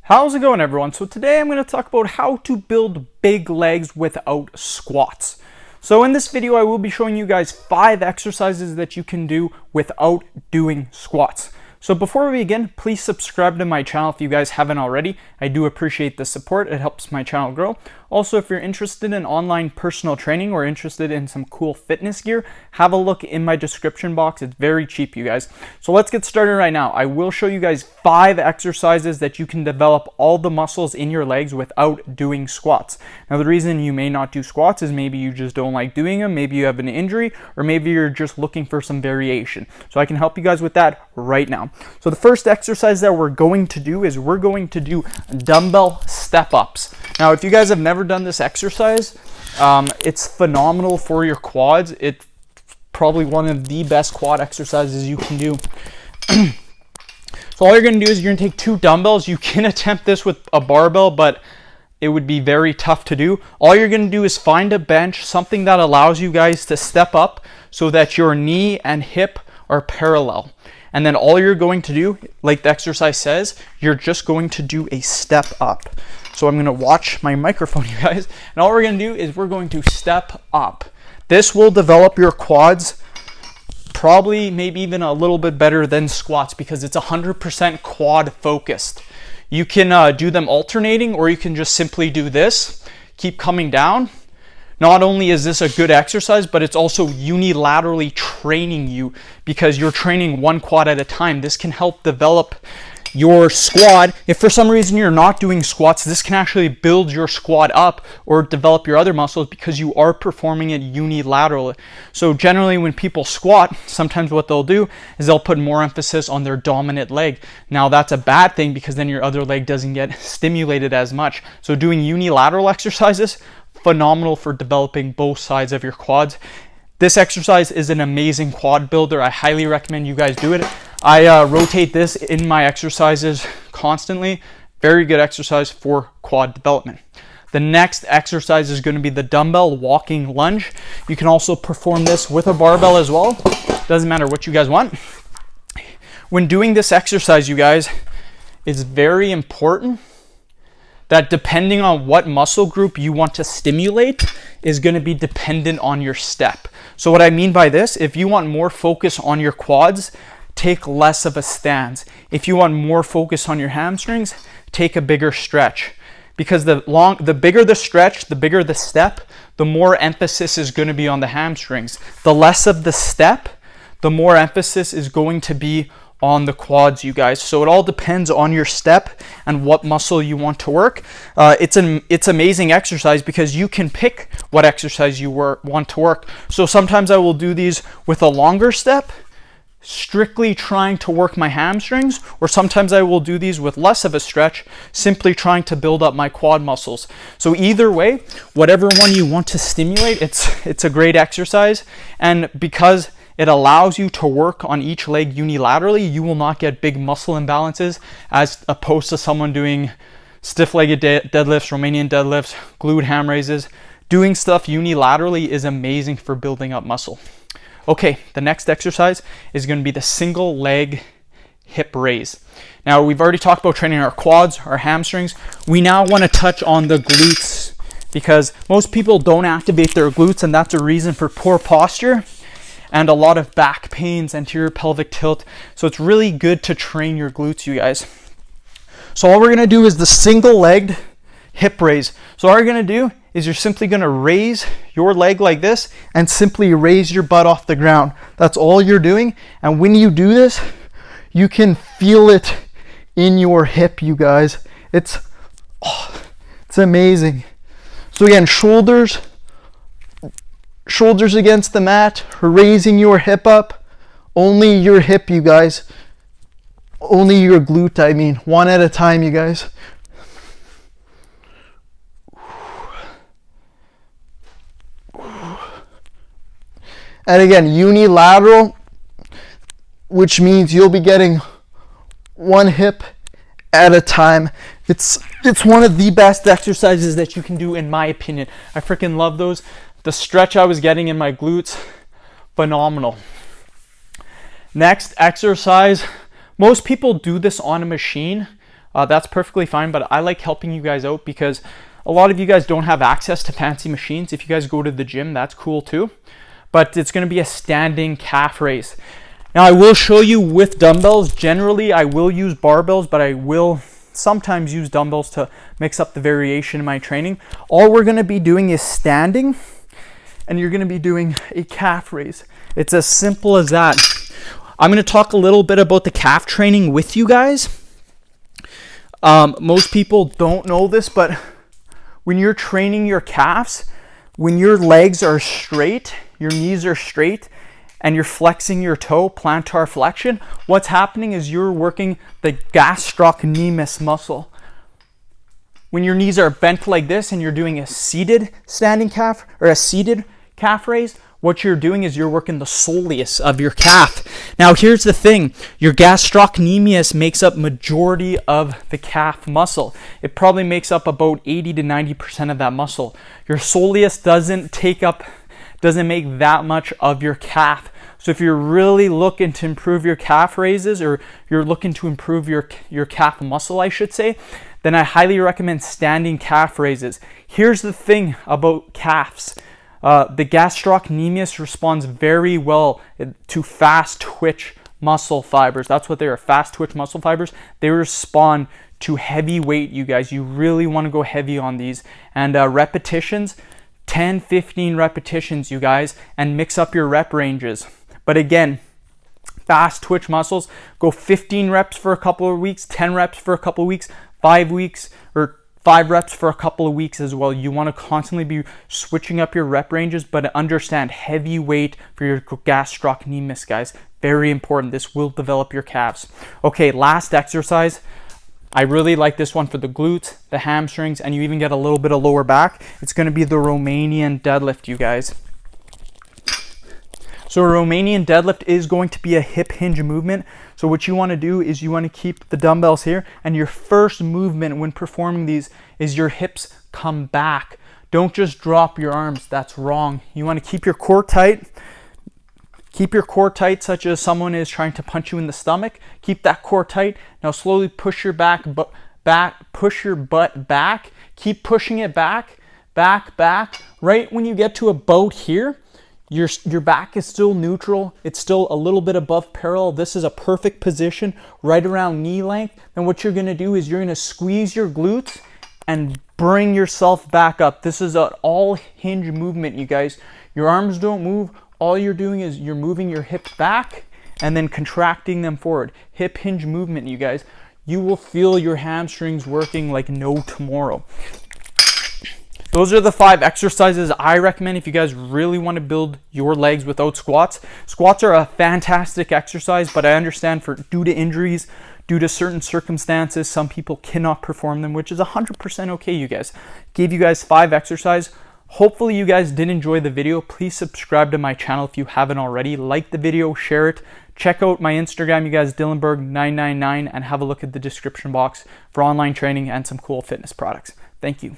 How's it going, everyone? So today I'm going to talk about how to build big legs without squats. So in this video I will be showing you guys 5 exercises that you can do without doing squats. So before we begin, please subscribe to my channel if you guys haven't already. I do appreciate the support. It helps my channel grow. Also, if you're interested in online personal training or interested in some cool fitness gear, have a look in my description box. It's very cheap, you guys. So let's get started right now. I will show you guys 5 exercises that you can develop all the muscles in your legs without doing squats. Now, the reason you may not do squats is maybe you just don't like doing them, maybe you have an injury, or maybe you're just looking for some variation. So I can help you guys with that right now. So the first exercise that we're going to do is we're going to do dumbbell step-ups. Now, if you guys have never done this exercise, it's phenomenal for your quads. It's probably one of the best quad exercises you can do. So all you're going to do is you're going to take 2 dumbbells. You can attempt this with a barbell, but it would be very tough to do. All you're going to do is find a bench, something that allows you guys to step up so that your knee and hip are parallel. And then all you're going to do, like the exercise says, you're just going to do a step up. So I'm going to watch my microphone, you guys. And all we're going to do is we're going to step up. This will develop your quads probably maybe even a little bit better than squats because it's 100% quad focused. You can do them alternating, or you can just simply do this. Keep coming down. Not only is this a good exercise, but it's also unilaterally training you because you're training one quad at a time. This can help develop your squad. If for some reason you're not doing squats, this can actually build your squad up or develop your other muscles because you are performing it unilaterally. So generally when people squat, sometimes what they'll do is they'll put more emphasis on their dominant leg. Now that's a bad thing because then your other leg doesn't get stimulated as much. So doing unilateral exercises, phenomenal for developing both sides of your quads. This exercise is an amazing quad builder. I highly recommend you guys do it. I rotate this in my exercises constantly. Very good exercise for quad development. The next exercise is going to be the dumbbell walking lunge. You can also perform this with a barbell as well. Doesn't matter what you guys want. When doing this exercise, you guys, it's very important that depending on what muscle group you want to stimulate is going to be dependent on your step. So what I mean by this, if you want more focus on your quads, take less of a stance. If you want more focus on your hamstrings, take a bigger stretch. Because the bigger the stretch, the bigger the step, the more emphasis is going to be on the hamstrings. The less of the step, the more emphasis is going to be on the quads, you guys. So it all depends on your step and what muscle you want to work. It's amazing exercise because you can pick what exercise you want to work. So sometimes I will do these with a longer step, strictly trying to work my hamstrings, or sometimes I will do these with less of a stretch, simply trying to build up my quad muscles. So either way, whatever one you want to stimulate, it's a great exercise. And because it allows you to work on each leg unilaterally, you will not get big muscle imbalances as opposed to someone doing stiff-legged deadlifts, Romanian deadlifts, glute ham raises. Doing stuff unilaterally is amazing for building up muscle. Okay, the next exercise is going to be the single leg hip raise. Now, we've already talked about training our quads, our hamstrings. We now want to touch on the glutes because most people don't activate their glutes, and that's a reason for poor posture and a lot of back pains, anterior pelvic tilt. So it's really good to train your glutes, you guys. So all we're going to do is the single-legged hip raise. So all you're going to do is you're simply going to raise your leg like this and simply raise your butt off the ground. That's all you're doing. And when you do this, you can feel it in your hip, you guys. It's amazing. So again, shoulders against the mat, raising your hip up. Only your hip, you guys. Only your glute, I mean. One at a time, you guys. And again, unilateral, which means you'll be getting one hip at a time. It's one of the best exercises that you can do, in my opinion. I freaking love those. The stretch I was getting in my glutes, phenomenal. Next exercise, most people do this on a machine. that's perfectly fine, but I like helping you guys out because a lot of you guys don't have access to fancy machines. If you guys go to the gym, that's cool too. But it's going to be a standing calf raise. Now I will show you with dumbbells. Generally I will use barbells, but I will sometimes use dumbbells to mix up the variation in my training. All we're going to be doing is standing, and you're going to be doing a calf raise. It's as simple as that. I'm going to talk a little bit about the calf training with you guys. Most people don't know this, but when you're training your calves, when your legs are straight, your knees are straight, and you're flexing your toe, plantar flexion, what's happening is you're working the gastrocnemius muscle. When your knees are bent like this and you're doing a seated standing calf or a seated calf raise, what you're doing is you're working the soleus of your calf. Now here's the thing, your gastrocnemius makes up majority of the calf muscle. It probably makes up about 80 to 90% of that muscle. Your soleus doesn't make that much of your calf. So if you're really looking to improve your calf raises, or you're looking to improve your calf muscle, I should say, then I highly recommend standing calf raises. Here's the thing about calves. The gastrocnemius responds very well to fast twitch muscle fibers. That's what they are, fast twitch muscle fibers. They respond to heavy weight, you guys. You really want to go heavy on these. And repetitions, 10, 15 repetitions, you guys, and mix up your rep ranges. But again, fast twitch muscles, go 15 reps for a couple of weeks, 10 reps for a couple of weeks, 5 weeks, or 5 reps for a couple of weeks as well. You want to constantly be switching up your rep ranges, but understand heavy weight for your gastrocnemius, guys. Very important. This will develop your calves. Okay, last exercise. I really like this one for the glutes, the hamstrings, and you even get a little bit of lower back. It's going to be the Romanian deadlift, you guys. So a Romanian deadlift is going to be a hip hinge movement. So what you want to do is you want to keep the dumbbells here, and your first movement when performing these is your hips come back. Don't just drop your arms. That's wrong. You want to keep your core tight. Keep your core tight, such as someone is trying to punch you in the stomach. Keep that core tight. Now slowly push your push your butt back. Keep pushing it back, back, back. Right when you get to about here, your back is still neutral. It's still a little bit above parallel. This is a perfect position right around knee length. Then what you're going to do is you're going to squeeze your glutes and bring yourself back up. This is an all hinge movement, you guys. Your arms don't move. All you're doing is you're moving your hips back and then contracting them forward. Hip hinge movement, you guys. You will feel your hamstrings working like no tomorrow. Those are the 5 exercises I recommend if you guys really want to build your legs without squats. Squats are a fantastic exercise, but I understand due to injuries, due to certain circumstances, some people cannot perform them, which is 100% okay, you guys. Gave you guys 5 exercises. Hopefully you guys did enjoy the video. Please subscribe to my channel if you haven't already. Like the video, share it. Check out my Instagram, you guys, Dillenberg999, and have a look at the description box for online training and some cool fitness products. Thank you.